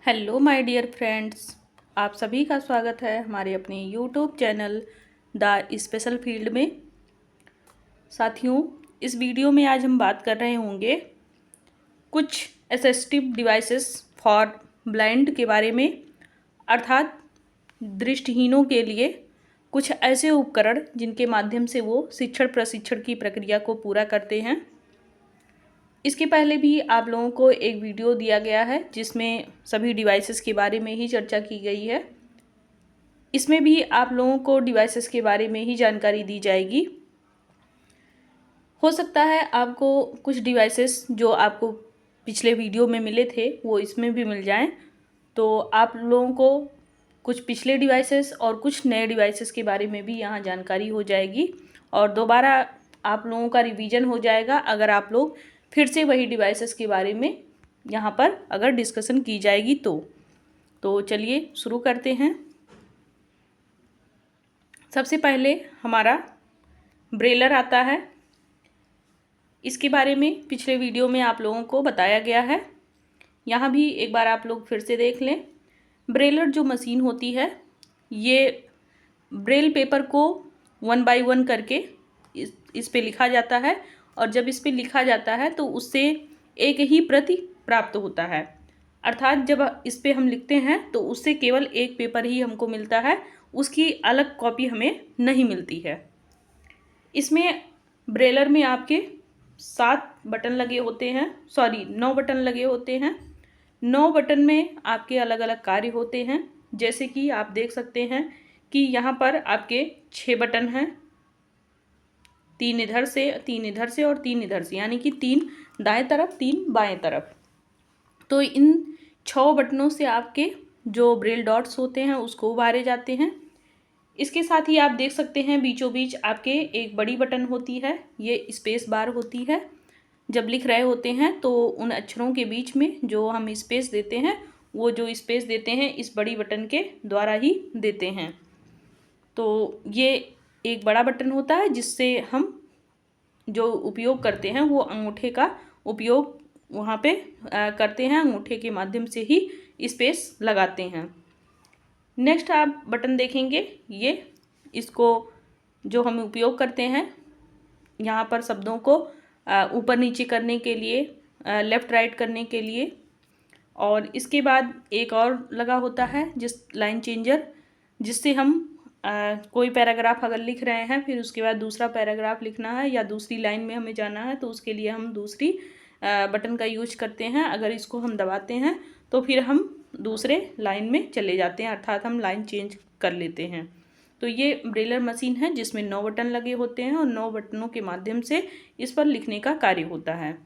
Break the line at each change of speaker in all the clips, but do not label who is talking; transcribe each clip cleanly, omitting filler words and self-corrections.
Hello my dear friends, आप सभी का स्वागत है हमारे अपने YouTube channel the special field में। साथियों, इस वीडियो में आज हम बात कर रहे होंगे कुछ असिस्टिव डिवाइसेस फॉर ब्लाइंड के बारे में, अर्थात दृष्टिहीनों के लिए कुछ ऐसे उपकरण जिनके माध्यम से वो शिक्षण प्रशिक्षण की प्रक्रिया को पूरा करते हैं। इसके पहले भी आप लोगों को एक वीडियो दिया गया है जिसमें सभी डिवाइसेस के बारे में ही चर्चा की गई है। इसमें भी आप लोगों को डिवाइसेस के बारे में ही जानकारी दी जाएगी। हो सकता है आपको कुछ डिवाइसेस जो आपको पिछले वीडियो में मिले थे वो इसमें भी मिल जाएं, तो आप लोगों को कुछ पिछले डिवाइसेस और कुछ नए डिवाइसेस के बारे में भी यहाँ जानकारी हो जाएगी और दोबारा आप लोगों का रिवीजन हो जाएगा अगर आप लोग फिर से वही डिवाइसेस के बारे में यहाँ पर अगर डिस्कशन की जाएगी तो चलिए शुरू करते हैं। सबसे पहले हमारा ब्रेलर आता है। इसके बारे में पिछले वीडियो में आप लोगों को बताया गया है, यहाँ भी एक बार आप लोग फिर से देख लें। ब्रेलर जो मशीन होती है ये ब्रेल पेपर को 1 बाय 1 करके इस पे लिखा जाता है और जब इस पे लिखा जाता है तो उससे एक ही प्रति प्राप्त होता है। अर्थात जब इस पे हम लिखते हैं तो उससे केवल एक पेपर ही हमको मिलता है, उसकी अलग कॉपी हमें नहीं मिलती है। इसमें ब्रेलर में आपके 7 बटन लगे होते हैं, 9 बटन लगे होते हैं। 9 बटन में आपके अलग अलग कार्य होते हैं। जैसे कि आप देख सकते हैं कि यहाँ पर आपके 6 बटन हैं, 3 इधर से, 3 इधर से और 3 इधर से, यानी कि 3 दाएं तरफ 3 बाएं तरफ। तो इन 6 बटनों से आपके जो ब्रेल डॉट्स होते हैं उसको उभारे जाते हैं। इसके साथ ही आप देख सकते हैं बीचों बीच आपके एक बड़ी बटन होती है, ये स्पेस बार होती है। जब लिख रहे होते हैं तो उन अक्षरों के बीच में जो हम स्पेस देते हैं वो जो स्पेस देते हैं इस बड़ी बटन के द्वारा ही देते हैं। तो ये एक बड़ा बटन होता है जिससे हम जो उपयोग करते हैं वो अंगूठे का उपयोग वहाँ पे करते हैं, अंगूठे के माध्यम से ही स्पेस लगाते हैं। नेक्स्ट आप बटन देखेंगे, ये इसको जो हम उपयोग करते हैं यहाँ पर शब्दों को ऊपर नीचे करने के लिए, लेफ़्ट राइट करने के लिए। और इसके बाद एक और लगा होता है जिस लाइन चेंजर, जिससे हम कोई पैराग्राफ अगर लिख रहे हैं फिर उसके बाद दूसरा पैराग्राफ लिखना है या दूसरी लाइन में हमें जाना है तो उसके लिए हम दूसरी बटन का यूज करते हैं। अगर इसको हम दबाते हैं तो फिर हम दूसरे लाइन में चले जाते हैं, अर्थात हम लाइन चेंज कर लेते हैं। तो ये ब्रेलर मशीन है जिसमें 9 बटन लगे होते हैं और 9 बटनों के माध्यम से इस पर लिखने का कार्य होता है।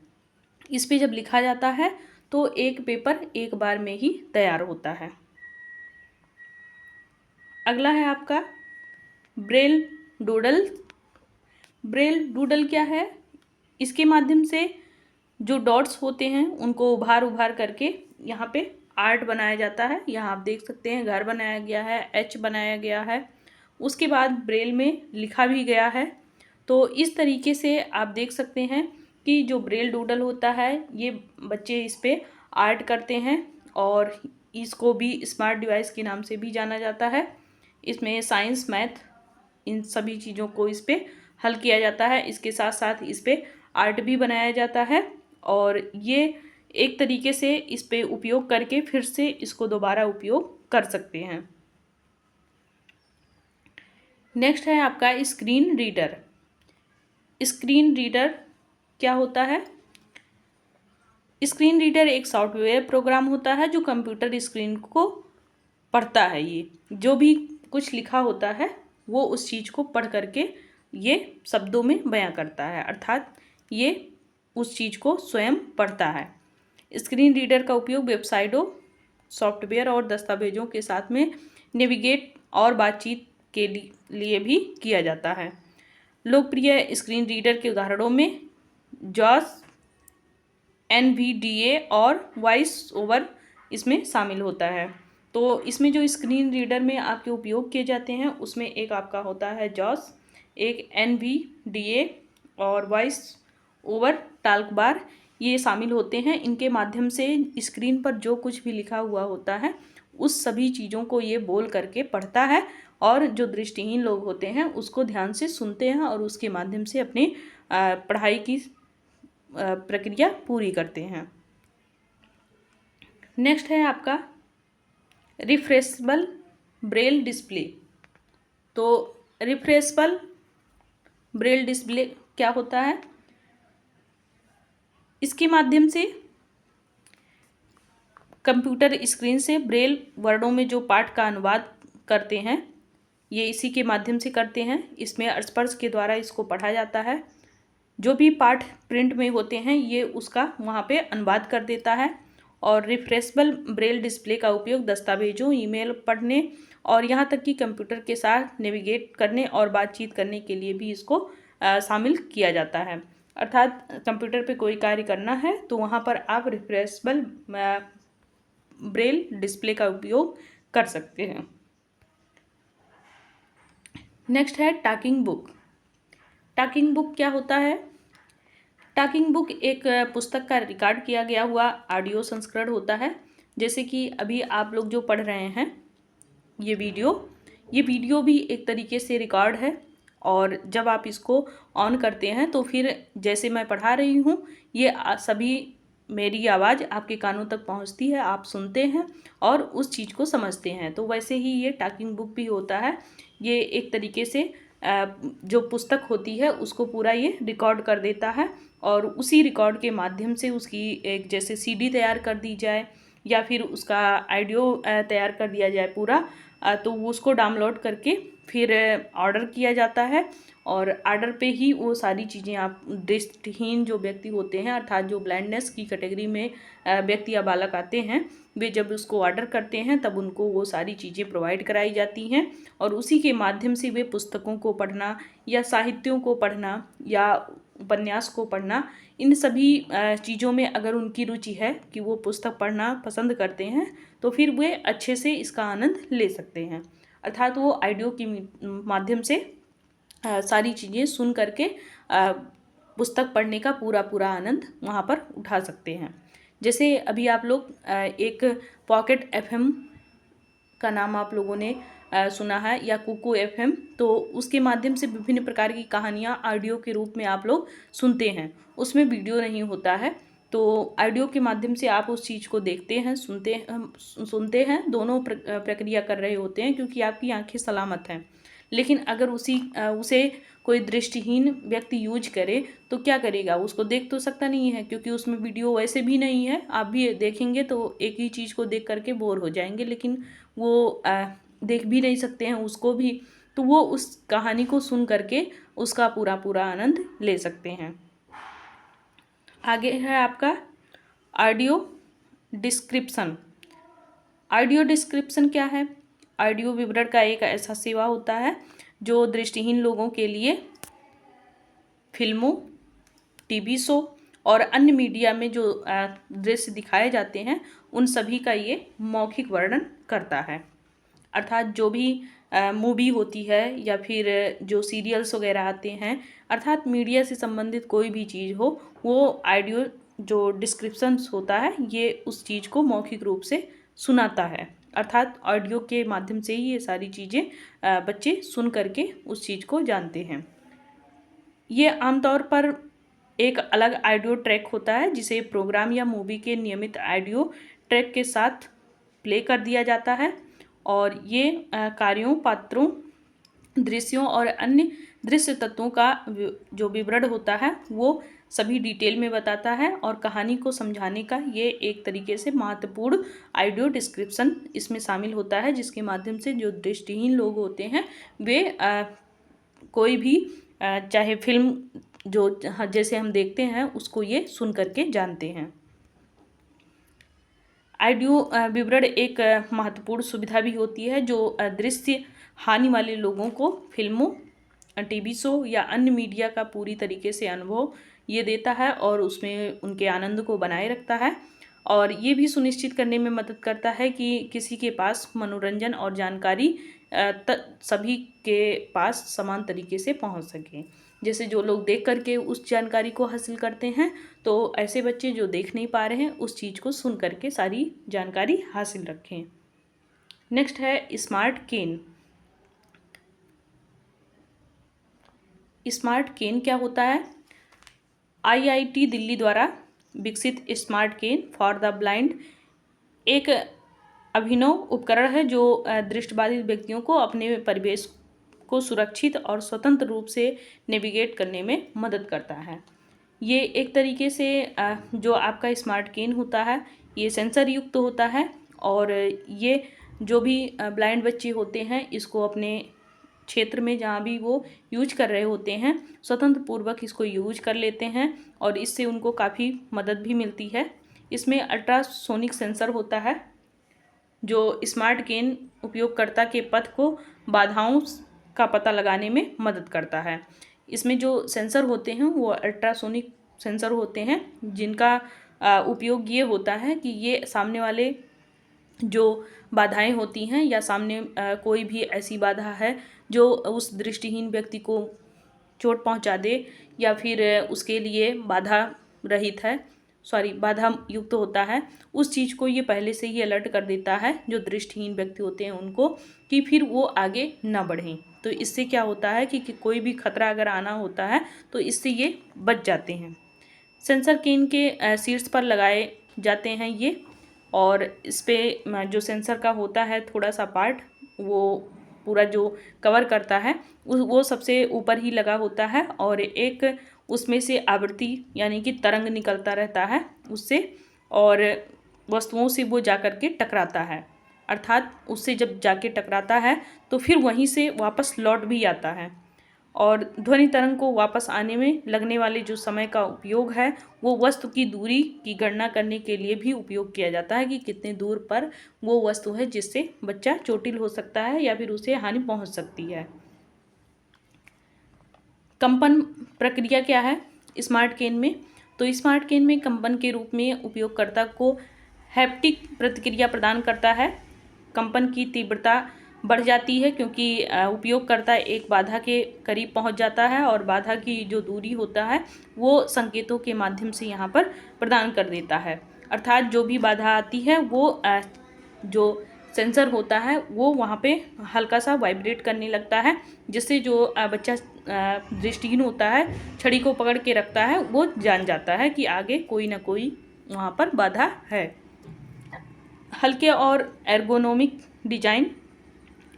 इस पे जब लिखा जाता है तो एक पेपर एक बार में ही तैयार होता है। अगला है आपका ब्रेल डूडल। ब्रेल डूडल क्या है? इसके माध्यम से जो डॉट्स होते हैं उनको उभार उभार करके यहाँ पे आर्ट बनाया जाता है। यहाँ आप देख सकते हैं घर बनाया गया है, एच बनाया गया है, उसके बाद ब्रेल में लिखा भी गया है। तो इस तरीके से आप देख सकते हैं कि जो ब्रेल डूडल होता है ये बच्चे इस पे आर्ट करते हैं और इसको भी स्मार्ट डिवाइस के नाम से भी जाना जाता है। इसमें साइंस, मैथ, इन सभी चीज़ों को इस पे हल किया जाता है। इसके साथ साथ इस पे आर्ट भी बनाया जाता है और ये एक तरीके से इस पे उपयोग करके फिर से इसको दोबारा उपयोग कर सकते हैं। नेक्स्ट है आपका स्क्रीन रीडर। स्क्रीन रीडर क्या होता है? स्क्रीन रीडर एक सॉफ्टवेयर प्रोग्राम होता है जो कंप्यूटर स्क्रीन को पढ़ता है। ये जो भी कुछ लिखा होता है वो उस चीज़ को पढ़ करके ये शब्दों में बयां करता है, अर्थात ये उस चीज़ को स्वयं पढ़ता है। स्क्रीन रीडर का उपयोग वेबसाइटों, सॉफ्टवेयर और दस्तावेजों के साथ में नेविगेट और बातचीत के लिए भी किया जाता है। लोकप्रिय स्क्रीन रीडर के उदाहरणों में जॉस, NVDA और वॉइस ओवर इसमें शामिल होता है। तो इसमें जो स्क्रीन रीडर में आपके उपयोग किए जाते हैं उसमें एक आपका होता है जॉस, एक NVDA और वॉइस ओवर टॉल्क बार। ये शामिल होते हैं। इनके माध्यम से स्क्रीन पर जो कुछ भी लिखा हुआ होता है उस सभी चीज़ों को ये बोल करके पढ़ता है और जो दृष्टिहीन लोग होते हैं उसको ध्यान से सुनते हैं और उसके माध्यम से अपनी पढ़ाई की प्रक्रिया पूरी करते हैं। नेक्स्ट है आपका रिफ्रेशेबल ब्रेल डिस्प्ले। तो रिफ्रेशेबल ब्रेल डिस्प्ले क्या होता है? इसके माध्यम से कंप्यूटर स्क्रीन से ब्रेल वर्डों में जो पाठ का अनुवाद करते हैं ये इसी के माध्यम से करते हैं। इसमें स्पर्श के द्वारा इसको पढ़ा जाता है। जो भी पाठ प्रिंट में होते हैं ये उसका वहाँ पे अनुवाद कर देता है। और रिफ्रेशेबल ब्रेल डिस्प्ले का उपयोग दस्तावेजों, ईमेल पढ़ने और यहाँ तक कि कंप्यूटर के साथ नेविगेट करने और बातचीत करने के लिए भी इसको शामिल किया जाता है। अर्थात कंप्यूटर पे कोई कार्य करना है तो वहाँ पर आप रिफ्रेशेबल ब्रेल डिस्प्ले का उपयोग कर सकते हैं। नेक्स्ट है टॉकिंग बुक। टॉकिंग बुक क्या होता है? टॉकिंग बुक एक पुस्तक का रिकॉर्ड किया गया हुआ ऑडियो संस्करण होता है। जैसे कि अभी आप लोग जो पढ़ रहे हैं ये वीडियो भी एक तरीके से रिकॉर्ड है। और जब आप इसको ऑन करते हैं तो फिर जैसे मैं पढ़ा रही हूँ ये सभी मेरी आवाज़ आपके कानों तक पहुँचती है, आप सुनते हैं और उस चीज़ को समझते हैं। तो वैसे ही ये टॉकिंग बुक भी होता है। ये एक तरीके से जो पुस्तक होती है उसको पूरा ये रिकॉर्ड कर देता है और उसी रिकॉर्ड के माध्यम से उसकी एक जैसे सीडी तैयार कर दी जाए या फिर उसका ऑडियो तैयार कर दिया जाए पूरा, तो उसको डाउनलोड करके फिर ऑर्डर किया जाता है। और ऑर्डर पे ही वो सारी चीज़ें आप दृष्टिहीन जो व्यक्ति होते हैं अर्थात जो ब्लाइंडनेस की कैटेगरी में व्यक्ति या बालक आते हैं वे जब उसको ऑर्डर करते हैं तब उनको वो सारी चीज़ें प्रोवाइड कराई जाती हैं और उसी के माध्यम से वे पुस्तकों को पढ़ना या साहित्यों को पढ़ना या उपन्यास को पढ़ना, इन सभी चीज़ों में अगर उनकी रुचि है कि वो पुस्तक पढ़ना पसंद करते हैं तो फिर वे अच्छे से इसका आनंद ले सकते हैं। अर्थात वो ऑडियो के माध्यम से सारी चीज़ें सुन करके पुस्तक पढ़ने का पूरा आनंद वहाँ पर उठा सकते हैं। जैसे अभी आप लोग एक पॉकेट एफएम का नाम आप लोगों ने सुना है या कुकू एफएम, तो उसके माध्यम से विभिन्न प्रकार की कहानियाँ ऑडियो के रूप में आप लोग सुनते हैं। उसमें वीडियो नहीं होता है तो ऑडियो के माध्यम से आप उस चीज़ को देखते हैं, सुनते हैं, दोनों प्रक्रिया कर रहे होते हैं क्योंकि आपकी आंखें सलामत हैं। लेकिन अगर उसे कोई दृष्टिहीन व्यक्ति यूज करे तो क्या करेगा? उसको देख तो सकता नहीं है क्योंकि उसमें वीडियो वैसे भी नहीं है। आप भी देखेंगे तो एक ही चीज़ को देख करके बोर हो जाएंगे, लेकिन वो देख भी नहीं सकते हैं उसको भी, तो वो उस कहानी को सुन करके उसका पूरा आनंद ले सकते हैं। आगे है आपका ऑडियो डिस्क्रिप्शन। ऑडियो डिस्क्रिप्शन क्या है? ऑडियो विवरण का एक ऐसा सेवा होता है जो दृष्टिहीन लोगों के लिए फिल्मों, टीवी शो और अन्य मीडिया में जो दृश्य दिखाए जाते हैं उन सभी का ये मौखिक वर्णन करता है। अर्थात जो भी मूवी होती है या फिर जो सीरियल्स वगैरह आते हैं, अर्थात मीडिया से संबंधित कोई भी चीज़ हो, वो ऑडियो जो डिस्क्रिप्शंस होता है ये उस चीज़ को मौखिक रूप से सुनाता है। अर्थात ऑडियो के माध्यम से ही ये सारी चीज़ें बच्चे सुन करके उस चीज़ को जानते हैं। ये आमतौर पर एक अलग ऑडियो ट्रैक होता है जिसे प्रोग्राम या मूवी के नियमित ऑडियो ट्रैक के साथ प्ले कर दिया जाता है और ये कार्यों, पात्रों, दृश्यों और अन्य दृश्य तत्वों का जो विवरण होता है वो सभी डिटेल में बताता है और कहानी को समझाने का ये एक तरीके से महत्वपूर्ण ऑडियो डिस्क्रिप्शन इसमें शामिल होता है, जिसके माध्यम से जो दृष्टिहीन लोग होते हैं वे कोई भी चाहे फिल्म जो जैसे हम देखते हैं उसको ये सुन करके जानते हैं। ऑडियो विवरण एक महत्वपूर्ण सुविधा भी होती है जो दृश्य हानि वाले लोगों को फिल्मों, टीवी शो या अन्य मीडिया का पूरी तरीके से अनुभव ये देता है और उसमें उनके आनंद को बनाए रखता है और ये भी सुनिश्चित करने में मदद करता है कि किसी के पास मनोरंजन और जानकारी सभी के पास समान तरीके से पहुंच सके। जैसे जो लोग देख करके उस जानकारी को हासिल करते हैं, तो ऐसे बच्चे जो देख नहीं पा रहे हैं उस चीज़ को सुन करके सारी जानकारी हासिल रखें। नेक्स्ट है स्मार्ट केन। स्मार्ट केन क्या होता है? IIT दिल्ली द्वारा विकसित smart cane for the blind एक अभिनव उपकरण है जो दृष्टिबाधित व्यक्तियों को अपने परिवेश को सुरक्षित और स्वतंत्र रूप से नेविगेट करने में मदद करता है। ये एक तरीके से जो आपका स्मार्ट केन होता है ये सेंसर युक्त होता है, और ये जो भी ब्लाइंड बच्चे होते हैं इसको अपने क्षेत्र में जहाँ भी वो यूज कर रहे होते हैं स्वतंत्र पूर्वक इसको यूज कर लेते हैं, और इससे उनको काफ़ी मदद भी मिलती है। इसमें अल्ट्रासोनिक सेंसर होता है जो स्मार्ट केन उपयोगकर्ता के पथ को बाधाओं का पता लगाने में मदद करता है। इसमें जो सेंसर होते हैं वो अल्ट्रासोनिक सेंसर होते हैं जिनका उपयोग ये होता है कि ये सामने वाले जो बाधाएं होती हैं या सामने कोई भी ऐसी बाधा है जो उस दृष्टिहीन व्यक्ति को चोट पहुंचा दे या फिर उसके लिए बाधा युक्त होता है, उस चीज़ को ये पहले से ही अलर्ट कर देता है जो दृष्टिहीन व्यक्ति होते हैं उनको, कि फिर वो आगे ना बढ़ें। तो इससे क्या होता है कि कोई भी खतरा अगर आना होता है तो इससे ये बच जाते हैं। सेंसर केन के शीर्ष पर लगाए जाते हैं ये, और इस पर जो सेंसर का होता है थोड़ा सा पार्ट वो पूरा जो कवर करता है वो सबसे ऊपर ही लगा होता है, और एक उसमें से आवृत्ति यानी कि तरंग निकलता रहता है उससे, और वस्तुओं से वो जा कर के टकराता है। अर्थात उससे जब जाके टकराता है तो फिर वहीं से वापस लौट भी आता है, और ध्वनि तरंग को वापस आने में लगने वाले जो समय का उपयोग है वो वस्तु की दूरी की गणना करने के लिए भी उपयोग किया जाता है कि कितने दूर पर वो वस्तु है जिससे बच्चा चोटिल हो सकता है या फिर उसे हानि पहुंच सकती है। कंपन प्रक्रिया क्या है स्मार्ट केन में? तो स्मार्ट केन में कंपन के रूप में उपयोगकर्ता को हैप्टिक प्रतिक्रिया प्रदान करता है। कंपन की तीव्रता बढ़ जाती है क्योंकि उपयोगकर्ता एक बाधा के करीब पहुंच जाता है, और बाधा की जो दूरी होता है वो संकेतों के माध्यम से यहाँ पर प्रदान कर देता है। अर्थात जो भी बाधा आती है वो जो सेंसर होता है वो वहाँ पे हल्का सा वाइब्रेट करने लगता है, जिससे जो बच्चा दृष्टिहीन होता है छड़ी को पकड़ के रखता है वो जान जाता है कि आगे कोई ना कोई वहाँ पर बाधा है। हल्के और एर्गोनोमिक डिजाइन।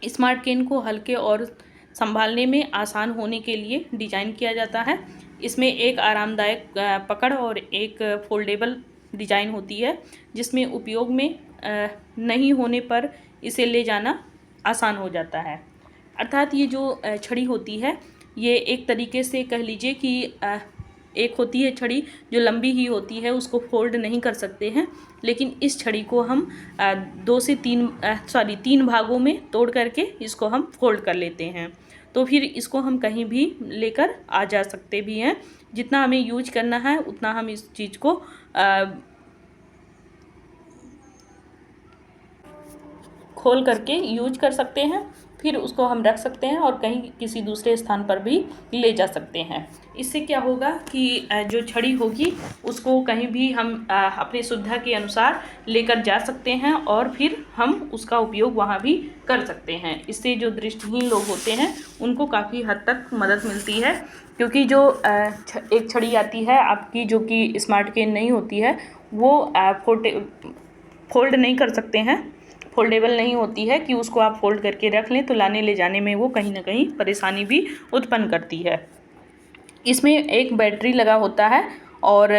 स्मार्ट केन को हल्के और संभालने में आसान होने के लिए डिज़ाइन किया जाता है। इसमें एक आरामदायक पकड़ और एक फोल्डेबल डिज़ाइन होती है जिसमें उपयोग में नहीं होने पर इसे ले जाना आसान हो जाता है। अर्थात ये जो छड़ी होती है ये एक तरीके से कह लीजिए कि एक होती है छड़ी जो लंबी ही होती है, उसको फोल्ड नहीं कर सकते हैं, लेकिन इस छड़ी को हम 3 भागों में तोड़ करके इसको हम फोल्ड कर लेते हैं, तो फिर इसको हम कहीं भी लेकर आ जा सकते भी हैं। जितना हमें यूज करना है उतना हम इस चीज़ को खोल करके यूज कर सकते हैं, फिर उसको हम रख सकते हैं और कहीं किसी दूसरे स्थान पर भी ले जा सकते हैं। इससे क्या होगा कि जो छड़ी होगी उसको कहीं भी हम अपने सुविधा के अनुसार लेकर जा सकते हैं और फिर हम उसका उपयोग वहाँ भी कर सकते हैं। इससे जो दृष्टिहीन लोग होते हैं उनको काफ़ी हद तक मदद मिलती है, क्योंकि जो एक छड़ी आती है आपकी जो कि स्मार्ट केन नहीं होती है वो फोल्ड नहीं कर सकते हैं, फोल्डेबल नहीं होती है कि उसको आप फोल्ड करके रख लें, तो लाने ले जाने में वो कहीं ना कहीं परेशानी भी उत्पन्न करती है। इसमें एक बैटरी लगा होता है और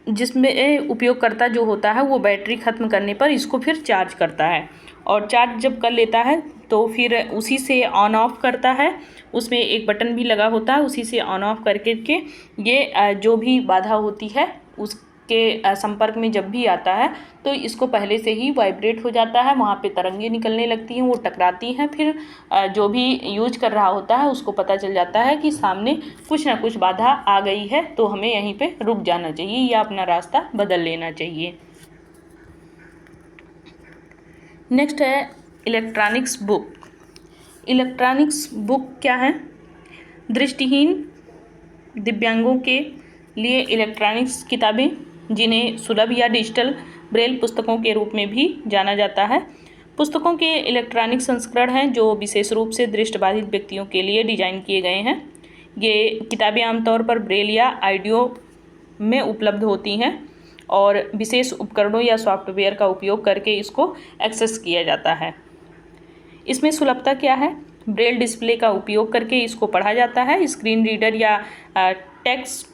जिसमें उपयोगकर्ता जो होता है वो बैटरी ख़त्म करने पर इसको फिर चार्ज करता है, और चार्ज जब कर लेता है तो फिर उसी से ऑन ऑफ करता है। उसमें एक बटन भी लगा होता है, उसी से ऑन ऑफ करके ये जो भी बाधा होती है उसके संपर्क में जब भी आता है तो इसको पहले से ही वाइब्रेट हो जाता है, वहाँ पे तरंगे निकलने लगती हैं, वो टकराती हैं, फिर जो भी यूज कर रहा होता है उसको पता चल जाता है कि सामने कुछ ना कुछ बाधा आ गई है, तो हमें यहीं पे रुक जाना चाहिए या अपना रास्ता बदल लेना चाहिए। नेक्स्ट है इलेक्ट्रॉनिक्स बुक। इलेक्ट्रॉनिक्स बुक क्या है? दृष्टिहीन दिव्यांगों के लिए इलेक्ट्रॉनिक्स किताबें, जिन्हें सुलभ या डिजिटल ब्रेल पुस्तकों के रूप में भी जाना जाता है, पुस्तकों के इलेक्ट्रॉनिक संस्करण हैं जो विशेष रूप से दृष्टिबाधित व्यक्तियों के लिए डिजाइन किए गए हैं। ये किताबें आमतौर पर ब्रेल या ऑडियो में उपलब्ध होती हैं और विशेष उपकरणों या सॉफ्टवेयर का उपयोग करके इसको एक्सेस किया जाता है। इसमें सुलभता क्या है? ब्रेल डिस्प्ले का उपयोग करके इसको पढ़ा जाता है। स्क्रीन रीडर या टेक्स्ट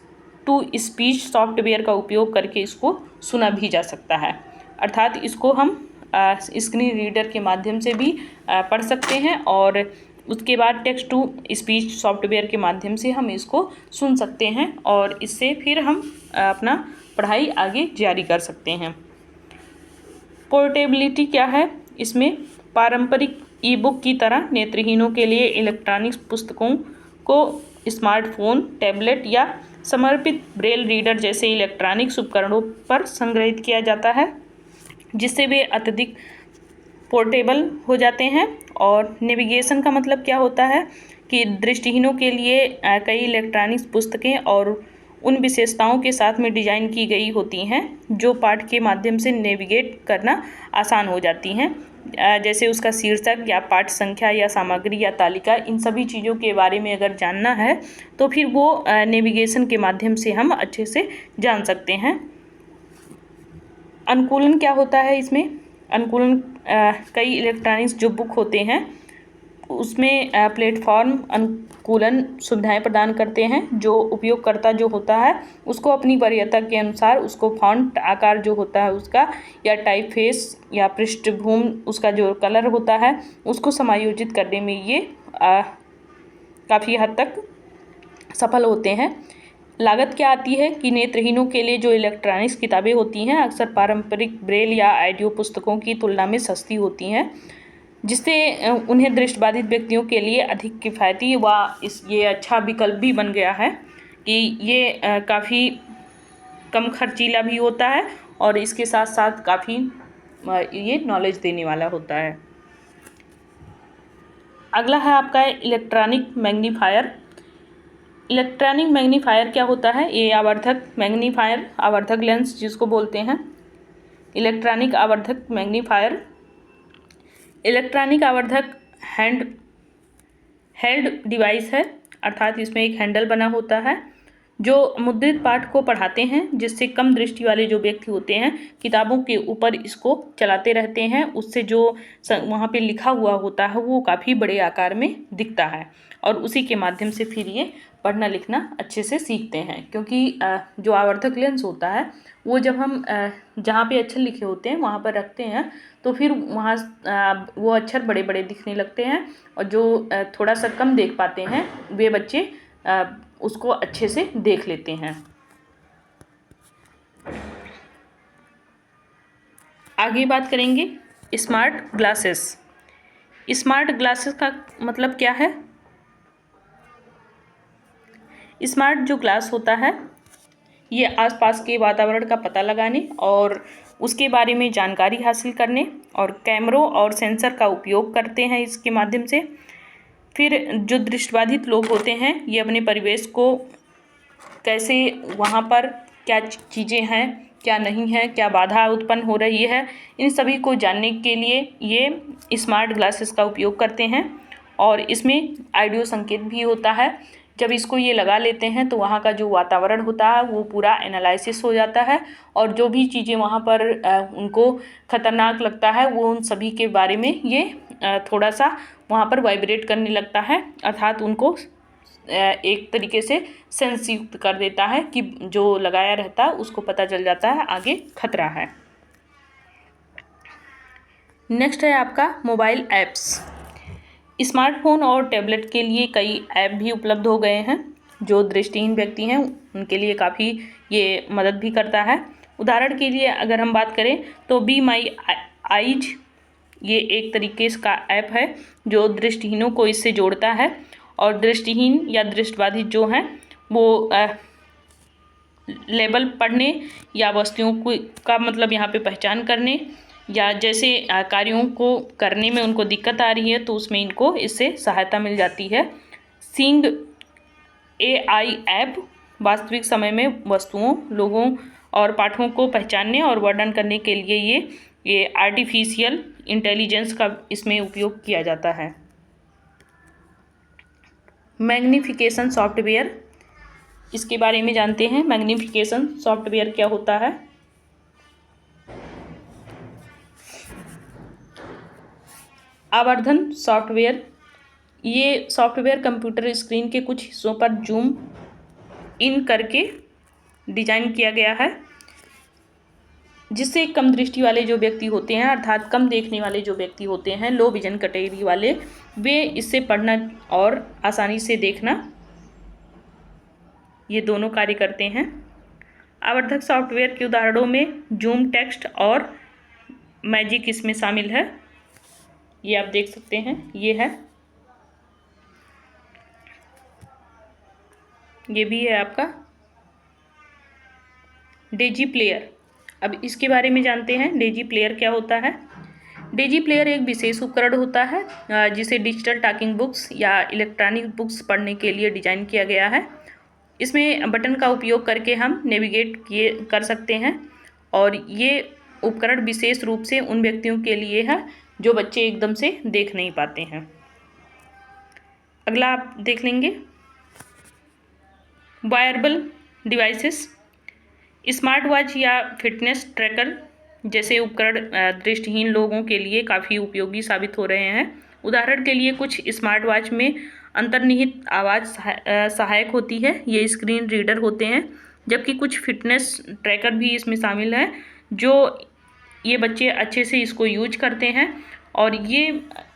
टू स्पीच सॉफ्टवेयर का उपयोग करके इसको सुना भी जा सकता है, अर्थात इसको हम स्क्रीन रीडर के माध्यम से भी पढ़ सकते हैं और उसके बाद टेक्स्ट टू स्पीच सॉफ्टवेयर के माध्यम से हम इसको सुन सकते हैं और इससे फिर हम अपना पढ़ाई आगे जारी कर सकते हैं। पोर्टेबिलिटी क्या है? इसमें पारंपरिक ई बुक की तरह नेत्रहीनों के लिए इलेक्ट्रॉनिक्स पुस्तकों को स्मार्टफोन, टैबलेट या समर्पित ब्रेल रीडर जैसे इलेक्ट्रॉनिक्स उपकरणों पर संग्रहित किया जाता है, जिससे वे अत्यधिक पोर्टेबल हो जाते हैं। और नेविगेशन का मतलब क्या होता है कि दृष्टिहीनों के लिए कई इलेक्ट्रॉनिक्स पुस्तकें और उन विशेषताओं के साथ में डिज़ाइन की गई होती हैं जो पाठ के माध्यम से नेविगेट करना आसान हो जाती हैं, जैसे उसका शीर्षक या पाठ संख्या या सामग्री या तालिका, इन सभी चीज़ों के बारे में अगर जानना है तो फिर वो नेविगेशन के माध्यम से हम अच्छे से जान सकते हैं। अनुकूलन क्या होता है इसमें? अनुकूलन कई इलेक्ट्रॉनिक्स जो बुक होते हैं उसमें प्लेटफॉर्म अनुकूलन सुविधाएं प्रदान करते हैं, जो उपयोगकर्ता जो होता है उसको अपनी वरीयता के अनुसार उसको फॉन्ट आकार जो होता है उसका, या टाइपफेस या पृष्ठभूमि उसका जो कलर होता है उसको समायोजित करने में ये काफ़ी हद तक सफल होते हैं। लागत क्या आती है कि नेत्रहीनों के लिए जो इलेक्ट्रॉनिक्स किताबें होती हैं अक्सर पारंपरिक ब्रेल या ऑडियो पुस्तकों की तुलना में सस्ती होती हैं, जिससे उन्हें दृष्टिबाधित व्यक्तियों के लिए अधिक किफ़ायती व ये अच्छा विकल्प भी बन गया है कि ये काफ़ी कम खर्चीला भी होता है और इसके साथ साथ काफ़ी ये नॉलेज देने वाला होता है। अगला है आपका इलेक्ट्रॉनिक मैग्नीफायर। इलेक्ट्रॉनिक मैग्नीफायर क्या होता है? ये आवर्धक मैग्नीफायर, आवर्धक लेंस जिसको बोलते हैं, इलेक्ट्रॉनिक आवर्धक मैग्नीफायर। इलेक्ट्रॉनिक आवर्धक हेल्ड डिवाइस है, अर्थात इसमें एक हैंडल बना होता है जो मुद्रित पाठ को पढ़ाते हैं, जिससे कम दृष्टि वाले जो व्यक्ति होते हैं किताबों के ऊपर इसको चलाते रहते हैं। उससे जो वहाँ पे लिखा हुआ होता है वो काफ़ी बड़े आकार में दिखता है और उसी के माध्यम से फिर ये पढ़ना लिखना अच्छे से सीखते हैं, क्योंकि जो आवर्धक लेंस होता है वो जब हम जहाँ पे अक्षर लिखे होते हैं वहाँ पर रखते हैं तो फिर वहाँ वो अक्षर बड़े बड़े दिखने लगते हैं और जो थोड़ा सा कम देख पाते हैं वे बच्चे उसको अच्छे से देख लेते हैं। आगे बात करेंगे स्मार्ट ग्लासेस। स्मार्ट ग्लासेस का मतलब क्या है? स्मार्ट जो ग्लास होता है ये आसपास के वातावरण का पता लगाने और उसके बारे में जानकारी हासिल करने और कैमरों और सेंसर का उपयोग करते हैं इसके माध्यम से। फिर जो दृष्टिबाधित लोग होते हैं ये अपने परिवेश को कैसे, वहाँ पर क्या चीज़ें हैं, क्या नहीं है, क्या बाधा उत्पन्न हो रही है, इन सभी को जानने के लिए ये स्मार्ट ग्लासेस का उपयोग करते हैं। और इसमें ऑडियो संकेत भी होता है। जब इसको ये लगा लेते हैं तो वहाँ का जो वातावरण होता है वो पूरा एनालिसिस हो जाता है और जो भी चीज़ें वहाँ पर उनको खतरनाक लगता है वो उन सभी के बारे में ये थोड़ा सा वहाँ पर वाइब्रेट करने लगता है, अर्थात उनको एक तरीके से सेंस युक्त कर देता है कि जो लगाया रहता है उसको पता चल जाता है आगे खतरा है। नेक्स्ट है आपका मोबाइल ऐप्स। स्मार्टफोन और टैबलेट के लिए कई ऐप भी उपलब्ध हो गए हैं जो दृष्टिहीन व्यक्ति हैं उनके लिए काफ़ी ये मदद भी करता है। उदाहरण के लिए अगर हम बात करें तो बी माई आइज ये एक तरीके का ऐप है जो दृष्टिहीनों को इससे जोड़ता है और दृष्टिहीन या दृष्टिबाधित जो हैं वो लेबल पढ़ने या वस्तुओं को का मतलब यहाँ पे पहचान करने या जैसे कार्यों को करने में उनको दिक्कत आ रही है तो उसमें इनको इससे सहायता मिल जाती है। सीइंग AI ऐप वास्तविक समय में वस्तुओं, लोगों और पाठों को पहचानने और वर्णन करने के लिए ये आर्टिफिशियल इंटेलिजेंस का इसमें उपयोग किया जाता है। मैग्निफिकेशन सॉफ्टवेयर, इसके बारे में जानते हैं। मैग्निफिकेशन सॉफ्टवेयर क्या होता है? आवर्धन सॉफ्टवेयर, ये सॉफ्टवेयर कंप्यूटर स्क्रीन के कुछ हिस्सों पर जूम इन करके डिजाइन किया गया है, जिससे कम दृष्टि वाले जो व्यक्ति होते हैं, अर्थात कम देखने वाले जो व्यक्ति होते हैं, लो विजन कैटेगरी वाले, वे इससे पढ़ना और आसानी से देखना, ये दोनों कार्य करते हैं। आवर्धक सॉफ्टवेयर के उदाहरणों में जूम टेक्स्ट और मैजिक इसमें शामिल है। ये आप देख सकते हैं, ये है, ये भी है आपका डेजी प्लेयर। अब इसके बारे में जानते हैं, डेजी प्लेयर क्या होता है। डेजी प्लेयर एक विशेष उपकरण होता है जिसे डिजिटल टॉकिंग बुक्स या इलेक्ट्रॉनिक बुक्स पढ़ने के लिए डिजाइन किया गया है। इसमें बटन का उपयोग करके हम नेविगेट कर सकते हैं, और ये उपकरण विशेष रूप से उन व्यक्तियों के लिए है जो बच्चे एकदम से देख नहीं पाते हैं। अगला आप देख लेंगे, वायरेबल डिवाइसेस। स्मार्ट वॉच या फिटनेस ट्रैकर जैसे उपकरण दृष्टिहीन लोगों के लिए काफ़ी उपयोगी साबित हो रहे हैं। उदाहरण के लिए कुछ स्मार्ट वॉच में अंतर्निहित आवाज़ सहायक होती है, ये स्क्रीन रीडर होते हैं, जबकि कुछ फिटनेस ट्रैकर भी इसमें शामिल हैं, जो ये बच्चे अच्छे से इसको यूज करते हैं, और ये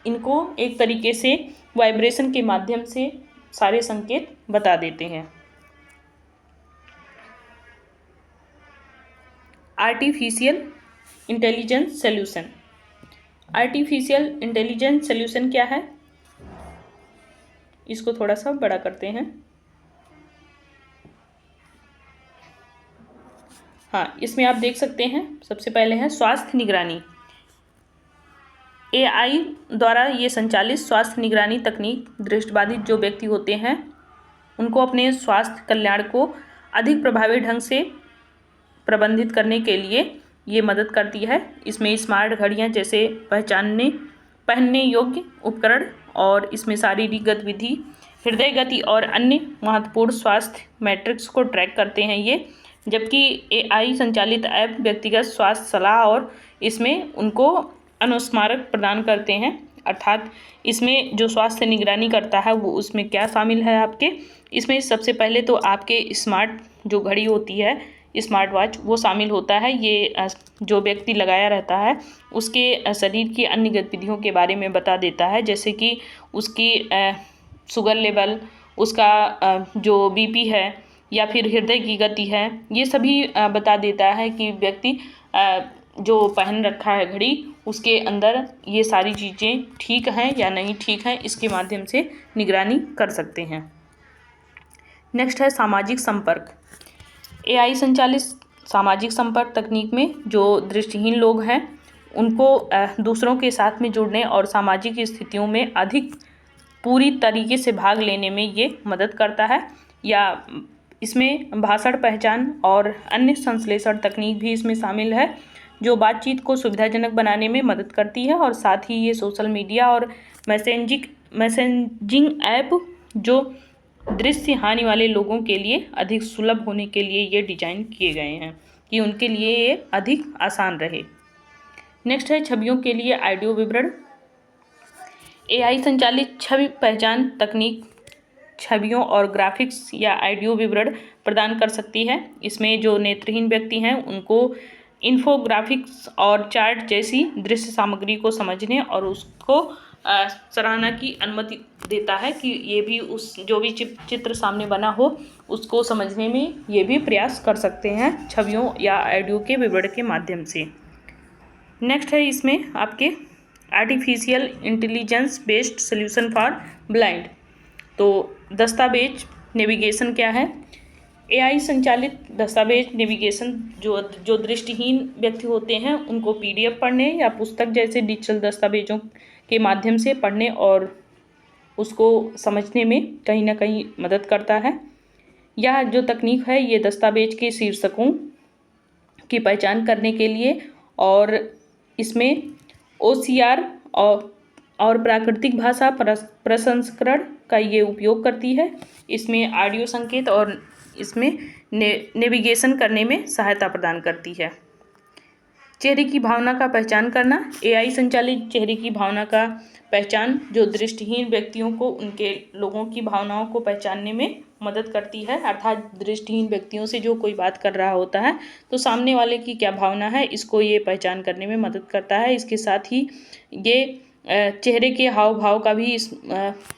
इनको एक तरीके से वाइब्रेशन के माध्यम से सारे संकेत बता देते हैं। Artificial intelligence solution. Artificial intelligence solution क्या है, इसको थोड़ा सा बड़ा करते हैं। हाँ, इसमें आप देख सकते हैं, सबसे पहले है स्वास्थ्य निगरानी। AI द्वारा ये संचालित स्वास्थ्य निगरानी तकनीक दृष्टिबाधित जो व्यक्ति होते हैं उनको अपने स्वास्थ्य कल्याण को अधिक प्रभावी ढंग से प्रबंधित करने के लिए ये मदद करती है। इसमें स्मार्ट घड़ियाँ जैसे पहनने योग्य उपकरण, और इसमें शारीरिक गतिविधि, हृदय गति और अन्य महत्वपूर्ण स्वास्थ्य मैट्रिक्स को ट्रैक करते हैं ये, जबकि AI संचालित ऐप व्यक्तिगत स्वास्थ्य सलाह और इसमें उनको अनुस्मारक प्रदान करते हैं। अर्थात इसमें जो स्वास्थ्य निगरानी करता है वो उसमें क्या शामिल है आपके, इसमें सबसे पहले तो आपके स्मार्ट जो घड़ी होती है, स्मार्ट वॉच, वो शामिल होता है। ये जो व्यक्ति लगाया रहता है उसके शरीर की अन्य गतिविधियों के बारे में बता देता है, जैसे कि उसकी शुगर लेवल, उसका जो BP है या फिर हृदय की गति है, ये सभी बता देता है कि व्यक्ति जो पहन रखा है घड़ी, उसके अंदर ये सारी चीज़ें ठीक हैं या नहीं ठीक हैं, इसके माध्यम से निगरानी कर सकते हैं। नेक्स्ट है सामाजिक संपर्क। AI संचालित सामाजिक संपर्क तकनीक में जो दृष्टिहीन लोग हैं उनको दूसरों के साथ में जुड़ने और सामाजिक स्थितियों में अधिक पूरी तरीके से भाग लेने में ये मदद करता है। या इसमें भाषण पहचान और अन्य संश्लेषण तकनीक भी इसमें शामिल है, जो बातचीत को सुविधाजनक बनाने में मदद करती है। और साथ ही ये सोशल मीडिया और मैसेजिंग ऐप जो दृश्य हानि वाले लोगों के लिए अधिक सुलभ होने के लिए ये डिजाइन किए गए हैं कि उनके लिए ये अधिक आसान रहे। नेक्स्ट है छवियों के लिए ऑडियो विवरण। AI संचालित छवि पहचान तकनीक छवियों और ग्राफिक्स या ऑडियो विवरण प्रदान कर सकती है। इसमें जो नेत्रहीन व्यक्ति हैं उनको इन्फोग्राफिक्स और चार्ट जैसी दृश्य सामग्री को समझने और उसको सराहना की अनुमति देता है कि ये भी उस जो भी चित्र सामने बना हो उसको समझने में ये भी प्रयास कर सकते हैं छवियों या ऑडियो के विवरण के माध्यम से। नेक्स्ट है इसमें आपके artificial intelligence based solution for blind. तो दस्तावेज नेविगेशन क्या है? AI संचालित दस्तावेज नेविगेशन जो दृष्टिहीन व्यक्ति होते हैं उनको PDF पढ़ने या पुस्तक जैसे डिजिटल दस्तावेजों के माध्यम से पढ़ने और उसको समझने में कहीं ना कहीं मदद करता है। यह जो तकनीक है ये दस्तावेज के शीर्षकों की पहचान करने के लिए और इसमें OCR और प्राकृतिक भाषा प्रसंस्करण का ये उपयोग करती है। इसमें ऑडियो संकेत और इसमें नेविगेशन करने में सहायता प्रदान करती है। चेहरे की भावना का पहचान करना। AI संचालित चेहरे की भावना का पहचान जो दृष्टिहीन व्यक्तियों को उनके लोगों की भावनाओं को पहचानने में मदद करती है। अर्थात दृष्टिहीन व्यक्तियों से जो कोई बात कर रहा होता है तो सामने वाले की क्या भावना है, इसको ये पहचान करने में मदद करता है। इसके साथ ही ये चेहरे के हाव भाव का भी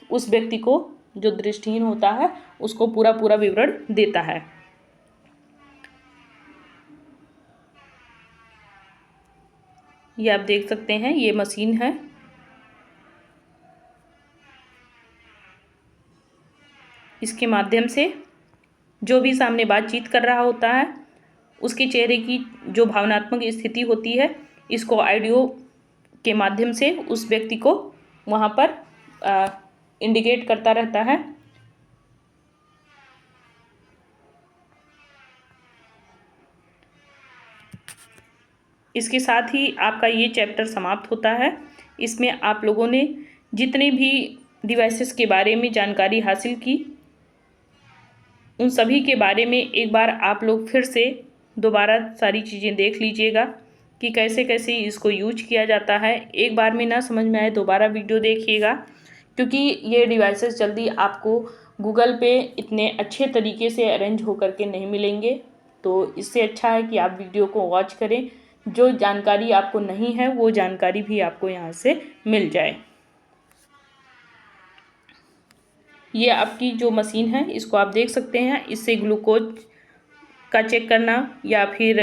उस व्यक्ति को जो दृष्टिहीन होता है उसको पूरा विवरण देता है। ये आप देख सकते हैं, ये मशीन है। इसके माध्यम से जो भी सामने बातचीत कर रहा होता है उसके चेहरे की जो भावनात्मक स्थिति होती है, इसको ऑडियो के माध्यम से उस व्यक्ति को वहाँ पर इंडिकेट करता रहता है। इसके साथ ही आपका ये चैप्टर समाप्त होता है। इसमें आप लोगों ने जितने भी डिवाइसेस के बारे में जानकारी हासिल की उन सभी के बारे में एक बार आप लोग फिर से दोबारा सारी चीज़ें देख लीजिएगा कि कैसे कैसे इसको यूज किया जाता है। एक बार में ना समझ में आए दोबारा वीडियो देखिएगा, क्योंकि ये डिवाइसेस जल्दी आपको गूगल पे इतने अच्छे तरीके से अरेंज होकर के नहीं मिलेंगे। तो इससे अच्छा है कि आप वीडियो को वॉच करें, जो जानकारी आपको नहीं है वो जानकारी भी आपको यहाँ से मिल जाए। ये आपकी जो मशीन है इसको आप देख सकते हैं, इससे ग्लूकोज का चेक करना या फिर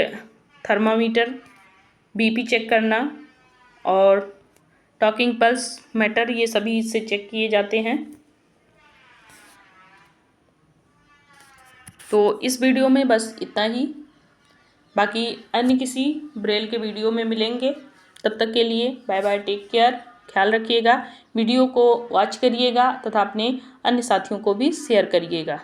थर्मामीटर, BP चेक करना और टॉकिंग पल्स मीटर, ये सभी इससे चेक किए जाते हैं। तो इस वीडियो में बस इतना ही, बाकी अन्य किसी ब्रेल के वीडियो में मिलेंगे। तब तक के लिए बाय बाय, टेक केयर, ख्याल रखिएगा। वीडियो को वॉच करिएगा तथा अपने अन्य साथियों को भी शेयर करिएगा।